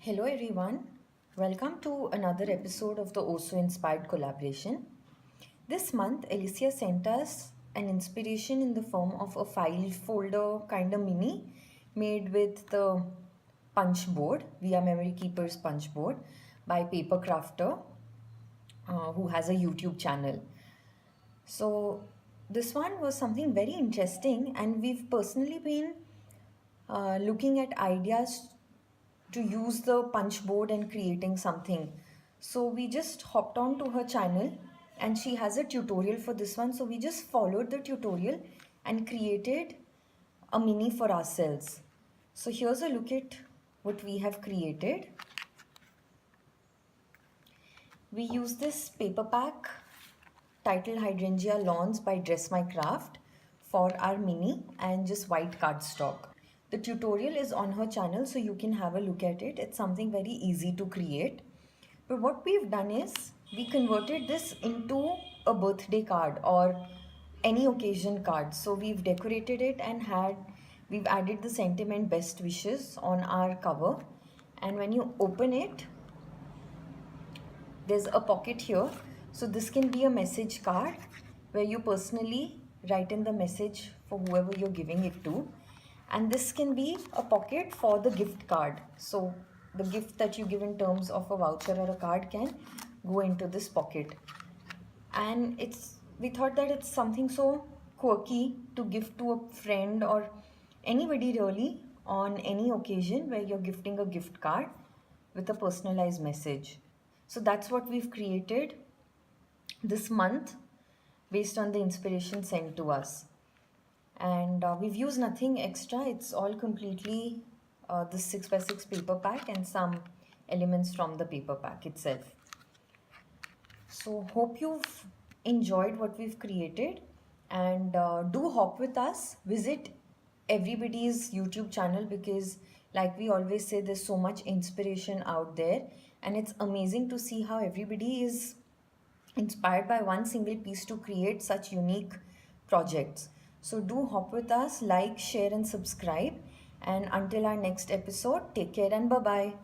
Hello everyone, welcome to another episode of the OSO Inspired Collaboration. This month, Alicia sent us an inspiration in the form of a file folder kind of mini made with the punch board, via Memory Keeper's punch board by Paper Crafter, who has a YouTube channel. So, this one was something very interesting, and we've personally been looking at ideas to use the punch board and creating something. So we just hopped on to her channel and she has a tutorial for this one. So we just followed the tutorial and created a mini for ourselves. So here's a look at what we have created. We use this paper pack titled Hydrangea Lawns by Dress My Craft for our mini and just white cardstock. The tutorial is on her channel, so you can have a look at it. It's something very easy to create. But what we've done is we converted this into a birthday card or any occasion card. So we've decorated it and we've added the sentiment best wishes on our cover. And when you open it, there's a pocket here. So this can be a message card where you personally write in the message for whoever you're giving it to. And this can be a pocket for the gift card. So the gift that you give in terms of a voucher or a card can go into this pocket. And we thought that it's something so quirky to give to a friend or anybody really on any occasion where you're gifting a gift card with a personalized message. So that's what we've created this month based on the inspiration sent to us. And we've used nothing extra. It's all completely the 6x6 paper pack and some elements from the paper pack itself. So hope you've enjoyed what we've created, and do hop with us, visit everybody's YouTube channel, because like we always say, there's so much inspiration out there and it's amazing to see how everybody is inspired by one single piece to create such unique projects. So do hop with us, like, share and subscribe. And until our next episode, take care and bye-bye.